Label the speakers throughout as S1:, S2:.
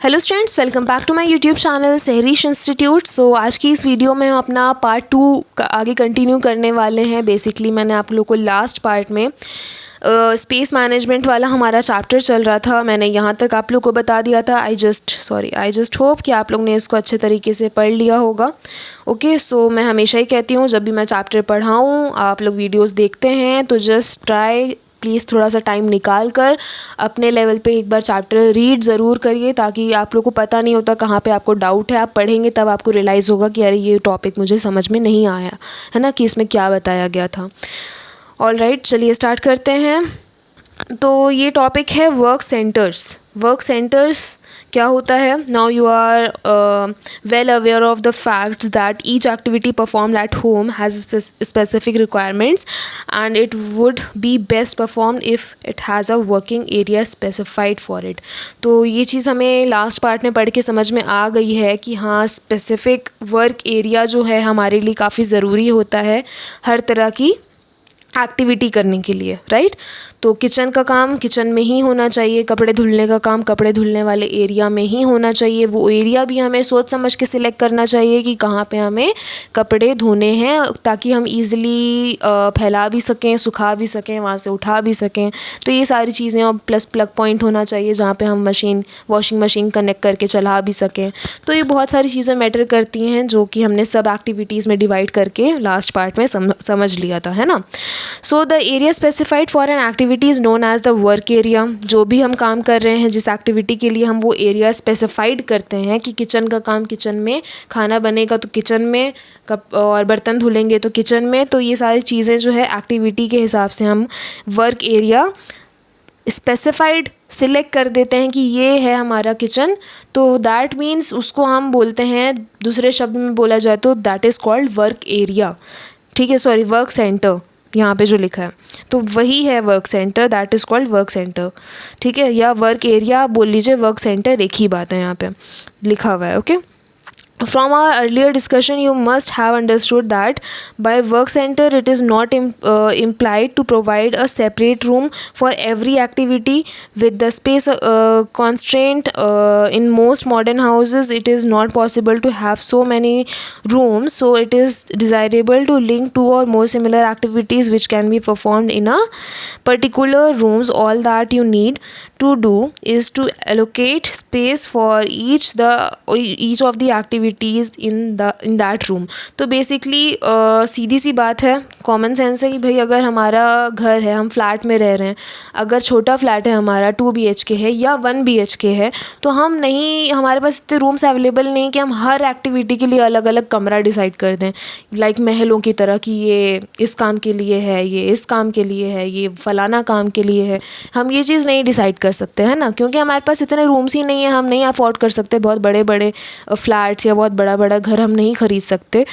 S1: Hello students, welcome back to my YouTube channel Sahrish institute. So आज की इस video में हम अपना पार्ट 2 का आगे कंटिन्यू करने वाले हैं। बेसिकली मैंने आप लोगों को लास्ट पार्ट में स्पेस मैनेजमेंट वाला हमारा चैप्टर चल रहा था, मैंने यहाँ तक आप लोग को बता दिया था। आई जस्ट होप कि आप लोग ने इसको अच्छे तरीके से पढ़ लिया होगा। ओके, सो मैं हमेशा ही कहती हूँ जब भी मैं चैप्टर पढ़ाऊँ, आप लोग वीडियोस देखते हैं तो जस्ट ट्राई प्लीज़ थोड़ा सा टाइम निकाल कर अपने लेवल पे एक बार चैप्टर रीड ज़रूर करिए, ताकि आप लोग को पता नहीं होता कहाँ पे आपको डाउट है। आप पढ़ेंगे तब आपको रियलाइज़ होगा कि अरे ये टॉपिक मुझे समझ में नहीं आया है ना, कि इसमें क्या बताया गया था। ऑल राइट, चलिए स्टार्ट करते हैं। तो ये टॉपिक है वर्क सेंटर्स। वर्क सेंटर्स क्या होता है? Now you are well aware of the facts that each activity performed at home has specific requirements and it would be best performed if it has a working area specified for it. तो ये चीज़ हमें last part में पढ़ के समझ में आ गई है कि हाँ, स्पेसिफिक वर्क एरिया जो है हमारे लिए काफ़ी ज़रूरी होता है हर तरह की एक्टिविटी करने के लिए, राइट। तो किचन का काम किचन में ही होना चाहिए, कपड़े धुलने का काम कपड़े धुलने वाले एरिया में ही होना चाहिए। वो एरिया भी हमें सोच समझ के सिलेक्ट करना चाहिए कि कहाँ पे हमें कपड़े धोने हैं, ताकि हम इजीली फैला भी सकें, सुखा भी सकें, वहाँ से उठा भी सकें। तो ये सारी चीज़ें, और प्लस प्लग पॉइंट होना चाहिए जहाँ पे हम वॉशिंग मशीन कनेक्ट करके चला भी सकें। तो ये बहुत सारी चीज़ें मैटर करती हैं, जो कि हमने सब एक्टिविटीज़ में डिवाइड करके लास्ट पार्ट में समझ लिया था, है ना। So the area specified for an activity is known as the work area. जो भी हम काम कर रहे हैं, जिस एक्टिविटी के लिए हम वो एरिया स्पेसिफाइड करते हैं कि किचन का काम किचन में, खाना बनेगा तो किचन में, और बर्तन धुलेंगे तो किचन में। तो ये सारी चीज़ें जो है एक्टिविटी के हिसाब से हम वर्क एरिया स्पेसिफाइड सिलेक्ट कर देते हैं कि ये है हमारा किचन। तो दैट मीन्स उसको हम बोलते हैं, दूसरे शब्द में बोला जाए तो that is called work area. ठीक है, सॉरी, वर्क सेंटर यहाँ पे जो लिखा है तो वही है work centre, that is called work centre. ठीक है, या वर्क एरिया बोल लीजिए, वर्क सेंटर एक ही बात है, यहाँ पे लिखा हुआ है। Okay, From our earlier discussion, you must have understood that by work center, it is not implied to provide a separate room for every activity. With the space constraint in most modern houses, it is not possible to have so many rooms. So it is desirable to link two or more similar activities which can be performed in a particular rooms. All that you need to do is to allocate space for each of the activities in that room. तो basically सीधी सी बात है, common sense है कि भाई अगर हमारा घर है, हम फ्लैट में रह रहे हैं, अगर छोटा फ्लैट है हमारा 2 BHK है या 1 BHK है, तो हमारे पास इतने रूम्स अवेलेबल नहीं कि हम हर एक्टिविटी के लिए अलग अलग कमरा डिसाइड कर दें, लाइक महलों की तरह कि ये इस काम के लिए है, ये इस काम के लिए है, ये फलाना काम के लिए है। हम ये चीज़ नहीं डिसाइड कर सकते हैं ना, क्योंकि हमारे पास इतने रूम्स ही नहीं है, हम नहीं अफोर्ड कर सकते बहुत बड़े बड़े फ्लैट्स या बहुत बड़ा बड़ा घर हम नहीं ख़रीद सकते।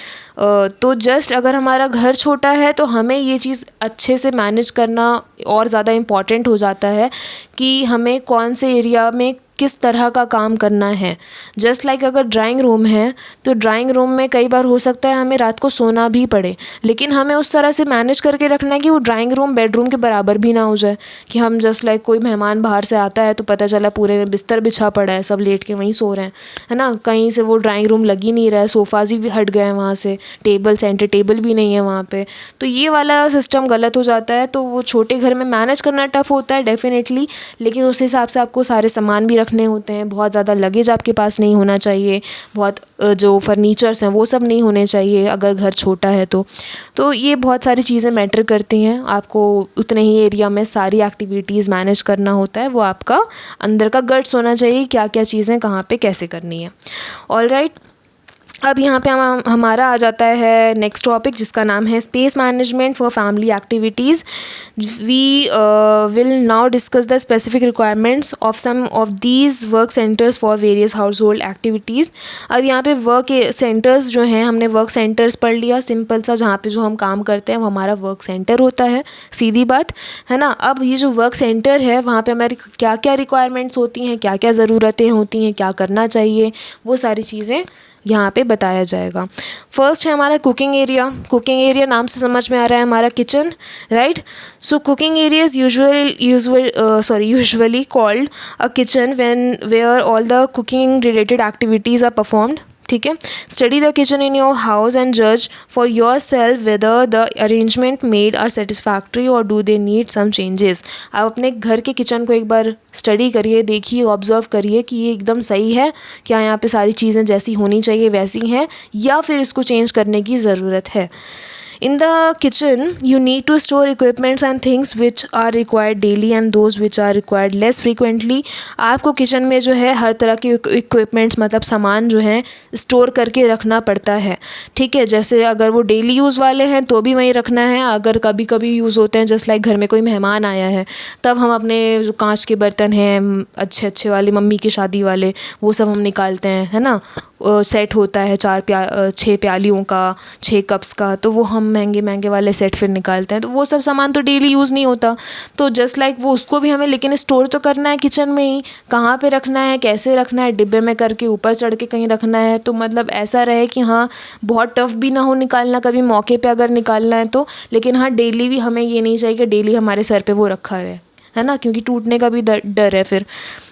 S1: तो जस्ट अगर हमारा घर छोटा है तो हमें ये चीज़ अच्छे से मैनेज करना और ज़्यादा इम्पॉर्टेंट हो जाता है कि हमें कौन से एरिया में किस तरह का काम करना है। जस्ट लाइक अगर ड्राइंग रूम है तो ड्राइंग रूम में कई बार हो सकता है हमें रात को सोना भी पड़े, लेकिन हमें उस तरह से मैनेज करके रखना है कि वो ड्राइंग रूम बेडरूम के बराबर भी ना हो जाए, कि हम जस्ट लाइक कोई मेहमान बाहर से आता है तो पता चला पूरे बिस्तर बिछा पड़ा है, सब लेट के वहीं सो रहे हैं, है ना। कहीं से वो ड्राइंग रूम लग ही नहीं रहा है, सोफ़ाज़ भी हट गए हैं वहाँ से, सेंटर टेबल भी नहीं है वहाँ पे। तो ये वाला सिस्टम गलत हो जाता है। तो वो छोटे घर में मैनेज करना टफ़ होता है डेफिनेटली, लेकिन उस हिसाब से आपको सारे सामान भी रखने होते हैं। बहुत ज़्यादा लगेज आपके पास नहीं होना चाहिए, बहुत जो फर्नीचर्स हैं वो सब नहीं होने चाहिए अगर घर छोटा है तो ये बहुत सारी चीज़ें मैटर करती हैं। आपको उतने ही एरिया में सारी एक्टिविटीज़ मैनेज करना होता है, वो आपका अंदर का गट्स होना चाहिए, क्या क्या चीज़ें कहाँ पे कैसे करनी है। ऑल राइट, अब यहाँ पे हमारा आ जाता है नेक्स्ट टॉपिक, जिसका नाम है space management for family activities. We will now discuss the specific requirements of some of these work centres for various household activities. अब यहाँ पे वर्क सेंटर्स जो हैं, हमने वर्क सेंटर्स पढ़ लिया, सिंपल सा, जहाँ पे जो हम काम करते हैं वो हमारा वर्क सेंटर होता है, सीधी बात है ना। अब ये जो वर्क सेंटर है, वहाँ पे हमारी क्या क्या रिक्वायरमेंट्स होती हैं, क्या क्या ज़रूरतें होती हैं, क्या करना चाहिए, वो सारी चीज़ें यहाँ पे बताया जाएगा। फर्स्ट है हमारा कुकिंग एरिया। कुकिंग एरिया नाम से समझ में आ रहा है हमारा kitchen, right. So cooking area is usually called a kitchen where all the cooking related activities are performed. ठीक है। Study the kitchen in your house and जज for yourself whether the arrangement made are satisfactory or do they need some changes. आप अपने घर के kitchen को एक बार study करिए, देखिए, ऑब्जर्व करिए कि ये एकदम सही है क्या, यहाँ पे सारी चीज़ें जैसी होनी चाहिए वैसी हैं, या फिर इसको चेंज करने की ज़रूरत है। In the kitchen, you need to store equipments and things which are required daily and those which are required less frequently. आपको किचन में जो है हर तरह के इक्विपमेंट्स मतलब सामान जो है स्टोर करके रखना पड़ता है। ठीक है। जैसे अगर वो डेली यूज़ वाले हैं तो भी वहीं रखना है, अगर कभी कभी यूज़ होते हैं जस्ट लाइक घर में कोई मेहमान आया है तब हम अपने जो कांच के बर्तन हैं अच्छे अच्छे वाले, मम्मी की शादी वाले, वो सब हम निकालते हैं, है ना। सेट होता है 6 प्यालियों का, 6 कप्स का, तो वो हम महंगे महंगे वाले सेट फिर निकालते हैं। तो वो सब सामान तो डेली यूज़ नहीं होता, तो जस्ट लाइक वो उसको भी हमें लेकिन स्टोर तो करना है किचन में ही। कहाँ पे रखना है, कैसे रखना है, डिब्बे में करके ऊपर चढ़ के कहीं रखना है, तो मतलब ऐसा रहे कि हाँ बहुत टफ भी ना हो निकालना, कभी मौके पे अगर निकालना है तो, लेकिन हाँ डेली भी हमें ये नहीं चाहिए कि डेली हमारे सर पे वो रखा रहे, है ना, क्योंकि टूटने का भी डर है फिर।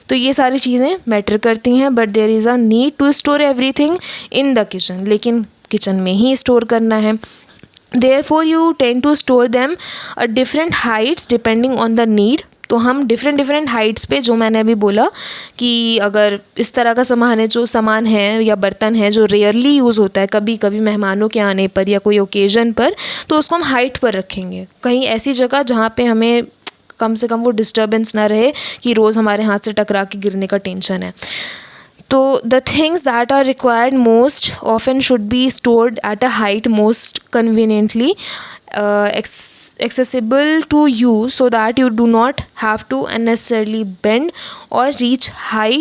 S1: तो ये सारी चीज़ें मैटर करती हैं, but there is a need to store everything in the kitchen, लेकिन किचन में ही स्टोर करना है। Therefore you tend to store them at different heights depending on the need। तो हम डिफरेंट हाइट्स पे, जो मैंने अभी बोला कि अगर इस तरह का सामान है, जो सामान है या बर्तन है जो रेयरली यूज़ होता है कभी कभी मेहमानों के आने पर या कोई ओकेज़न पर, तो उसको हम हाइट पर रखेंगे, कहीं ऐसी जगह जहाँ पे हमें कम से कम वो डिस्टर्बेंस ना रहे कि रोज़ हमारे हाथ से टकरा के गिरने का टेंशन है। तो the things that are required most often should be stored at a height most conveniently accessible to you so that you do not have to unnecessarily bend or reach high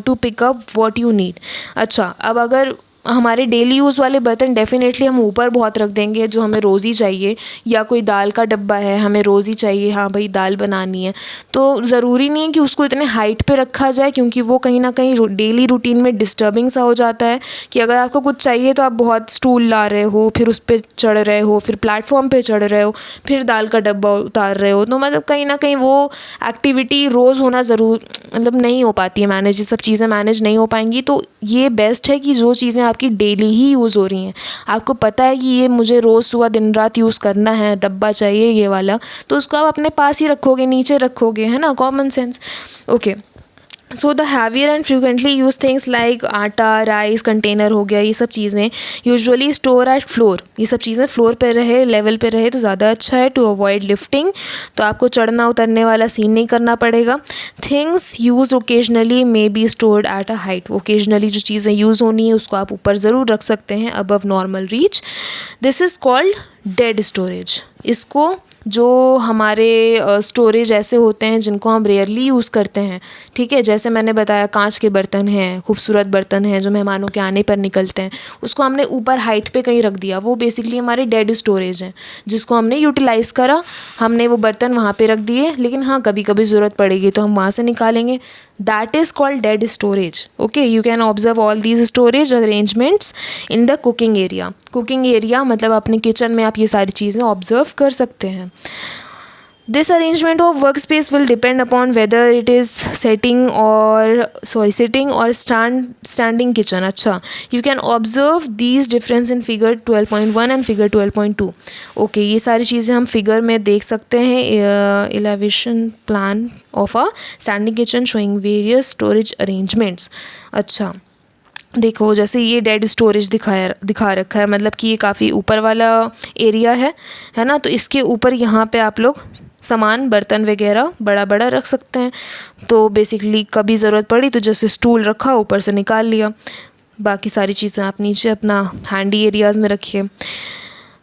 S1: to pick up what you need। अच्छा, अब अगर हमारे daily use वाले बर्तन definitely हम ऊपर बहुत रख देंगे, जो हमें रोज़ ही चाहिए, या कोई दाल का डब्बा है हमें रोज़ ही चाहिए, हाँ भाई दाल बनानी है, तो ज़रूरी नहीं है कि उसको इतने हाइट पे रखा जाए, क्योंकि वो कहीं ना कहीं डेली रूटीन में डिस्टर्बिंग सा हो जाता है कि अगर आपको कुछ चाहिए तो आप बहुत स्टूल ला रहे हो, फिर उस पर चढ़ रहे हो, फिर प्लेटफॉर्म पे चढ़ रहे हो, फिर दाल का डब्बा उतार रहे हो, तो मतलब कहीं ना कहीं वो एक्टिविटी रोज़ होना मतलब नहीं हो पाती है मैनेज, ये सब चीज़ें मैनेज नहीं हो पाएंगी। तो ये बेस्ट है कि जो चीज़ें आपकी डेली ही यूज़ हो रही हैं, आपको पता है कि ये मुझे रोज़ सुबह दिन रात यूज़ करना है, डब्बा चाहिए ये वाला, तो उसको आप अपने पास ही रखोगे, नीचे रखोगे, है ना, common sense. Okay. So the heavier and frequently use things like आटा, राइस कंटेनर हो गया, ये सब चीज़ें यूजुअली स्टोर एट फ्लोर। ये सब चीज़ें फ्लोर पे रहे, लेवल पे रहे तो ज़्यादा अच्छा है, टू अवॉइड लिफ्टिंग, तो आपको चढ़ना उतरने वाला सीन नहीं करना पड़ेगा। Things use occasionally may be stored at a height. Occasionally जो चीज़ें यूज़ होनी है उसको आप ऊपर ज़रूर रख सकते हैं, above normal reach. This is called dead storage. इसको जो हमारे स्टोरेज ऐसे होते हैं जिनको हम रेयरली यूज़ करते हैं, ठीक है, जैसे मैंने बताया कांच के बर्तन हैं, खूबसूरत बर्तन हैं जो मेहमानों के आने पर निकलते हैं, उसको हमने ऊपर हाइट पे कहीं रख दिया, वो बेसिकली हमारे डेड स्टोरेज हैं जिसको हमने यूटिलाइज़ करा, हमने वो बर्तन वहाँ पे रख दिए, लेकिन हाँ कभी कभी ज़रूरत पड़ेगी तो हम वहाँ से निकालेंगे। That is called dead storage. Okay, you can observe all these storage arrangements in the cooking area. Cooking area मतलब अपने किचन में आप ये सारी चीज़ें ऑब्जर्व कर सकते हैं। This arrangement of workspace will depend upon whether it is sitting or standing kitchen। अच्छा, you can observe these difference in figure 12.1 and figure 12.2। Okay, ये सारी चीज़ें हम फिगर में देख सकते हैं। elevation plan of a standing kitchen showing various storage arrangements। अच्छा देखो, जैसे ये डेड स्टोरेज दिखा रखा है, मतलब कि ये काफ़ी ऊपर वाला एरिया है ना, तो इसके ऊपर यहाँ पे आप लोग सामान बर्तन वगैरह बड़ा बड़ा रख सकते हैं। तो बेसिकली कभी ज़रूरत पड़ी तो जैसे स्टूल रखा, ऊपर से निकाल लिया, बाकी सारी चीज़ें आप नीचे अपना हैंडी एरियाज़ में रखिए।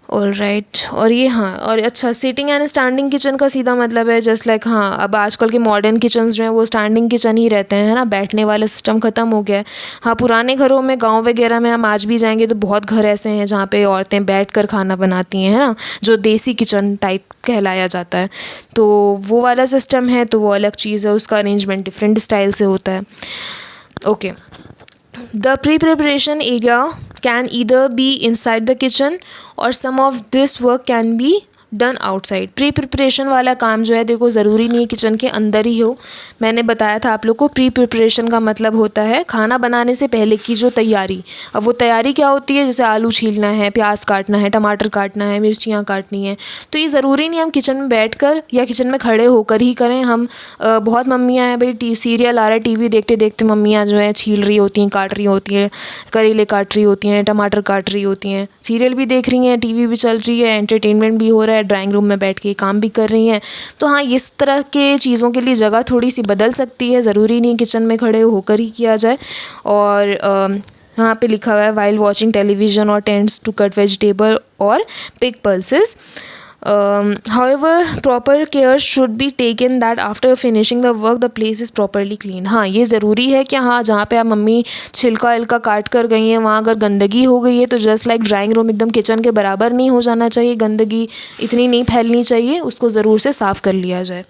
S1: All right. और ये हाँ, और अच्छा, सिटिंग एंड स्टैंडिंग किचन का सीधा मतलब है जस्ट लाइक, हाँ अब आजकल के मॉडर्न किचन्स जो हैं वो स्टैंडिंग किचन ही रहते हैं, है ना, बैठने वाला सिस्टम ख़त्म हो गया है। हाँ, पुराने घरों में, गांव वगैरह में हम आज भी जाएंगे तो बहुत घर ऐसे हैं जहाँ पे औरतें बैठ कर खाना बनाती हैं, है ना, जो देसी किचन टाइप कहलाया जाता है। तो वो वाला सिस्टम है, तो वो अलग चीज़ है, उसका अरेंजमेंट डिफरेंट स्टाइल से होता है। Okay, The pre-preparation area can either be inside the kitchen or some of this work can be done outside. Pre preparation वाला काम जो है देखो ज़रूरी नहीं है किचन के अंदर ही हो। मैंने बताया था आप लोग को प्री प्रिपरेशन का मतलब होता है खाना बनाने से पहले की जो तैयारी। अब वो तैयारी क्या होती है, जैसे आलू छीलना है, प्याज काटना है, टमाटर काटना है, मिर्चियाँ काटनी है। तो ये ज़रूरी नहीं हम किचन में बैठकर या किचन में खड़े होकर ही करें। हम बहुत मम्मियाँ हैं भाई, सीरियल आ रहा है, टीवी देखते देखते मम्मियाँ जो है छील रही होती हैं, काट रही होती हैं, करेले काट रही होती हैं, टमाटर काट रही होती हैं, सीरियल भी देख रही हैं, टीवी भी चल रही है, एंटरटेनमेंट भी हो रहा है, ड्राइंग रूम में बैठ के काम भी कर रही हैं। तो हाँ, इस तरह के चीज़ों के लिए जगह थोड़ी सी बदल सकती है, ज़रूरी नहीं किचन में खड़े होकर ही किया जाए। और यहाँ पे लिखा हुआ है वाइल वॉचिंग टेलीविजन और टेंड्स टू कट वेजिटेबल और pick pulses. However, proper care should be taken that after finishing the work the place is properly cleaned। हाँ, ये ज़रूरी है कि हाँ, जहाँ पे आप मम्मी छिलका विलका काट कर गई हैं वहाँ अगर गंदगी हो गई है तो जस्ट लाइक ड्राइंग रूम एकदम किचन के बराबर नहीं हो जाना चाहिए, गंदगी इतनी नहीं फैलनी चाहिए, उसको ज़रूर से साफ़ कर लिया जाए।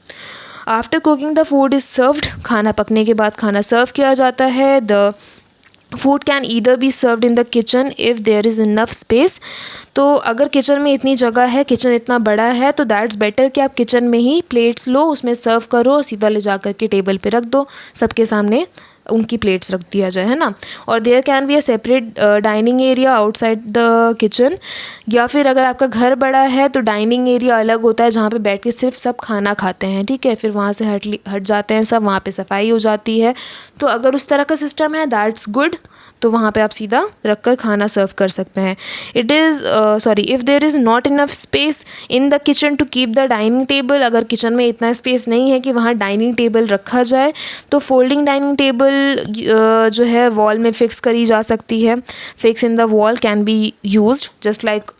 S1: After cooking the food is served, खाना पकने के बाद खाना सर्व किया जाता है। The food can either be served in the kitchen if there is enough space. तो अगर किचन में इतनी जगह है, किचन इतना बड़ा है, तो दैट्स बेटर कि आप किचन में ही प्लेट्स लो, उसमें सर्व करो और सीधा ले जा कर के टेबल पे रख दो, सबके सामने उनकी प्लेट्स रख दिया जाए, है ना। और there can be a separate dining area outside the kitchen. या फिर अगर आपका घर बड़ा है तो डाइनिंग एरिया अलग होता है जहाँ पे बैठ के सिर्फ सब खाना खाते हैं, ठीक है। फिर वहाँ से हट जाते हैं सब, वहाँ पे सफाई हो जाती है। तो अगर उस तरह का सिस्टम है दैट्स गुड, तो वहाँ पे आप सीधा रख कर खाना सर्व कर सकते हैं। If there is not enough space in the kitchen to keep the dining table, अगर किचन में इतना स्पेस नहीं है कि वहाँ डाइनिंग टेबल रखा जाए, तो फोल्डिंग डाइनिंग टेबल जो है वॉल में फिक्स करी जा सकती है। Fix in the wall can be used just like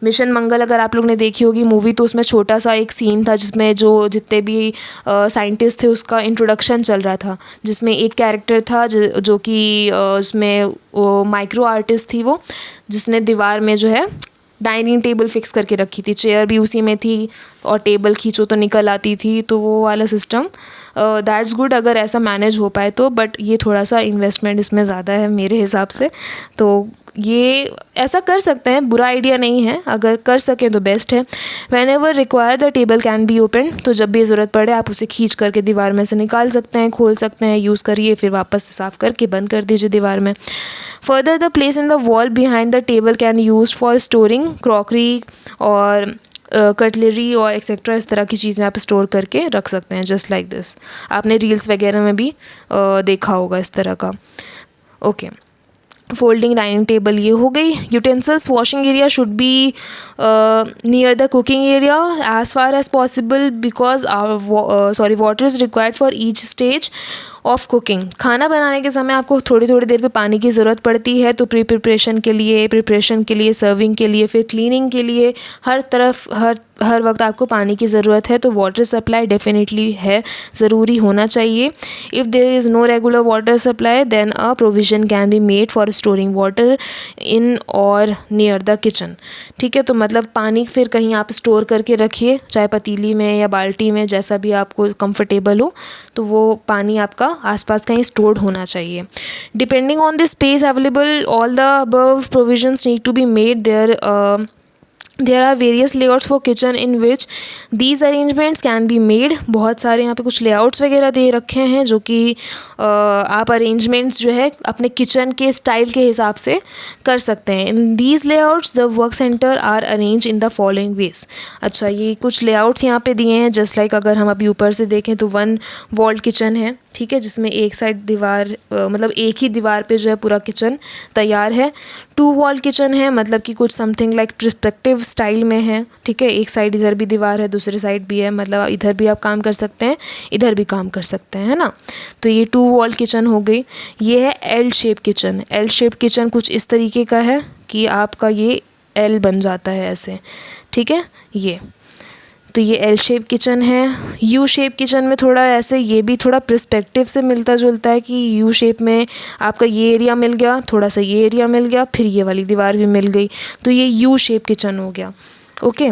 S1: Mission Mangal, अगर आप लोग ने देखी होगी मूवी, तो उसमें छोटा सा एक सीन था जिसमें जो जितने भी साइंटिस्ट थे उसका इंट्रोडक्शन चल रहा था, जिसमें एक कैरेक्टर था जो कि उसमें माइक्रो आर्टिस्ट थी वो, जिसने दीवार में जो है डाइनिंग टेबल फिक्स करके रखी थी, चेयर भी उसी में थी और टेबल खींचो तो निकल आती थी। तो वो वाला सिस्टम दैट्स गुड अगर ऐसा मैनेज हो पाए तो, बट ये थोड़ा सा इन्वेस्टमेंट इसमें ज़्यादा है मेरे हिसाब से। तो ये ऐसा कर सकते हैं, बुरा आइडिया नहीं है, अगर कर सकें तो बेस्ट है। Van ever require the table can be open, तो जब भी ज़रूरत पड़े आप उसे खींच करके दीवार में से निकाल सकते हैं, खोल सकते हैं, यूज़ करिए, फिर वापस से साफ़ करके बंद कर दीजिए दीवार में। Further the place in the wall behind the table can use for storing crockery और कटलरी और एक्सेट्रा, इस तरह की चीज़ें आप स्टोर करके रख सकते हैं जस्ट लाइक दिस। आपने रील्स वगैरह में भी देखा होगा इस तरह का। ओके, फोल्डिंग डाइनिंग टेबल ये हो गई। Utensils washing area should be near the cooking area as far as possible because water is required for each stage of cooking. खाना बनाने के समय आपको थोड़ी थोड़ी देर पे पानी की ज़रूरत पड़ती है, तो प्रिपरेशन के लिए, सर्विंग के लिए, फिर क्लीनिंग के लिए, हर वक्त आपको पानी की ज़रूरत है। तो वाटर सप्लाई डेफिनेटली है, ज़रूरी होना चाहिए। If there is no regular water supply then a provision can be made for storing water in और नियर द किचन। ठीक है, तो मतलब पानी फिर कहीं आप स्टोर करके रखिए, चाहे पतीली में या बाल्टी में, जैसा भी आपको कंफर्टेबल हो, तो वो पानी आपका आसपास कहीं स्टोर्ड होना चाहिए। Depending on the space available all the above provisions need to be made. There are various layouts for kitchen in which these arrangements can be made। बहुत सारे यहाँ पे कुछ लेआउट्स वगैरह दे रखे हैं जो कि आप अरेंजमेंट्स जो है अपने किचन के स्टाइल के हिसाब से कर सकते हैं। In these layouts the work centre are arrange in the following ways. अच्छा, ये कुछ लेआउट्स यहाँ पे दिए हैं जस्ट लाइक अगर हम अभी ऊपर से देखें तो 1 वॉल्ड किचन है, ठीक है, जिसमें एक साइड दीवार मतलब एक ही दीवार पे जो है पूरा किचन तैयार है। 2 वॉल किचन है, मतलब कि कुछ समथिंग लाइक पर्सपेक्टिव स्टाइल में है, ठीक है, एक साइड इधर भी दीवार है, दूसरी साइड भी है, मतलब इधर भी आप काम कर सकते हैं, इधर भी काम कर सकते हैं, है ना। तो ये 2 वॉल किचन हो गई। ये है L shape kitchen. L shape kitchen कुछ इस तरीके का है कि आपका ये एल बन जाता है ऐसे, ठीक है, ये तो ये एल शेप किचन है। यू शेप किचन में थोड़ा ऐसे, ये भी थोड़ा पर्सपेक्टिव से मिलता जुलता है कि यू शेप में आपका ये एरिया मिल गया, थोड़ा सा ये एरिया मिल गया, फिर ये वाली दीवार भी मिल गई, तो ये यू शेप किचन हो गया। ओके,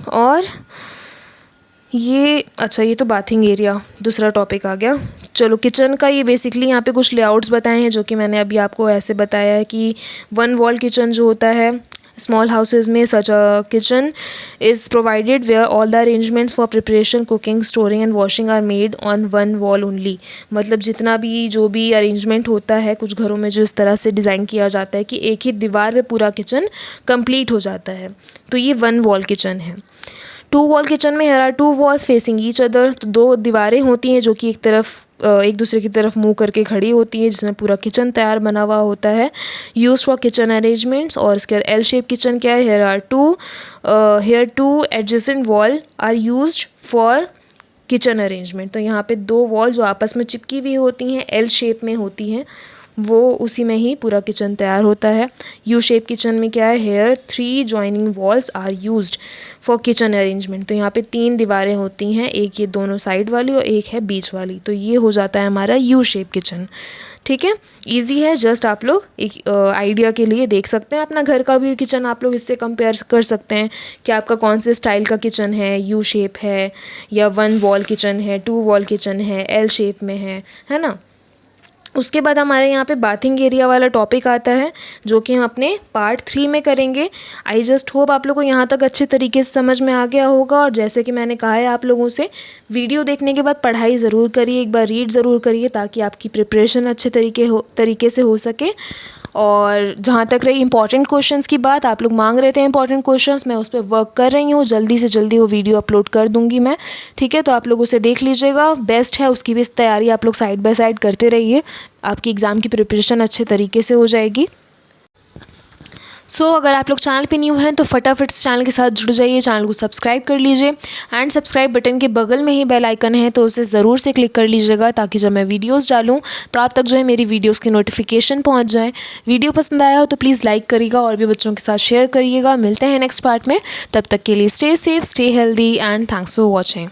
S1: और ये अच्छा, ये तो बाथिंग एरिया दूसरा टॉपिक आ गया। चलो किचन का ये बेसिकली यहाँ पे कुछ लेआउट्स बताए हैं जो कि मैंने अभी आपको ऐसे बताया है कि वन वॉल किचन जो होता है स्मॉल हाउसेज में, such a kitchen is provided where all the arrangements for preparation, cooking, storing and washing are made on one wall only. मतलब जितना भी जो भी अरेंजमेंट होता है कुछ घरों में जो इस तरह से डिज़ाइन किया जाता है कि एक ही दीवार पे पूरा किचन कंप्लीट हो जाता है, तो ये वन वॉल किचन है। टू वॉल किचन में here are two walls facing each other, तो दो दीवारें होती हैं जो कि एक दूसरे की तरफ मुंह करके खड़ी होती हैं, जिसमें पूरा किचन तैयार बना हुआ होता है, यूज फॉर किचन अरेंजमेंट्स। और इसके बाद एल शेप किचन क्या है, here two adjacent wall are used for kitchen arrangement. तो यहाँ पे दो वॉल जो आपस में चिपकी हुई होती हैं, एल शेप में होती हैं, वो उसी में ही पूरा किचन तैयार होता है। यू शेप किचन में क्या है, here 3 joining walls are used for kitchen arrangement. तो यहाँ पे 3 दीवारें होती हैं, एक ये दोनों साइड वाली और एक है बीच वाली, तो ये हो जाता है हमारा यू शेप किचन। ठीक है, इजी है, जस्ट आप लोग एक आइडिया के लिए देख सकते हैं। अपना घर का भी किचन आप लोग इससे कंपेयर कर सकते हैं कि आपका कौन से स्टाइल का किचन है, यू शेप है या वन वॉल किचन है, टू वॉल किचन है, एल शेप में है ना। उसके बाद हमारे यहाँ पे बाथिंग एरिया वाला टॉपिक आता है जो कि हम अपने पार्ट 3 में करेंगे। आई जस्ट होप आप लोगों को यहाँ तक अच्छे तरीके से समझ में आ गया होगा। और जैसे कि मैंने कहा है आप लोगों से, वीडियो देखने के बाद पढ़ाई ज़रूर करिए, एक बार रीड ज़रूर करिए ताकि आपकी प्रिपरेशन अच्छे तरीके से हो सके। और जहाँ तक रही इंपॉर्टेंट क्वेश्चंस की बात, आप लोग मांग रहे थे इंपॉर्टेंट क्वेश्चंस, मैं उस पर वर्क कर रही हूँ, जल्दी से जल्दी वो वीडियो अपलोड कर दूँगी मैं। ठीक है, तो आप लोग उसे देख लीजिएगा, बेस्ट है, उसकी भी तैयारी आप लोग साइड बाय साइड करते रहिए, आपकी एग्ज़ाम की प्रिपरेशन अच्छे तरीके से हो जाएगी। अगर आप लोग चैनल पे न्यू हैं तो फटाफट इस चैनल के साथ जुड़ जाइए, चैनल को सब्सक्राइब कर लीजिए एंड सब्सक्राइब बटन के बगल में ही बेल आइकन है तो उसे ज़रूर से क्लिक कर लीजिएगा ताकि जब मैं वीडियोस डालूं तो आप तक जो है मेरी वीडियोस की नोटिफिकेशन पहुंच जाए। वीडियो पसंद आया हो तो प्लीज़ लाइक करिएगा और भी बच्चों के साथ शेयर करिएगा। मिलते हैं नेक्स्ट पार्ट में, तब तक के लिए stay safe, stay healthy and thanks for watching.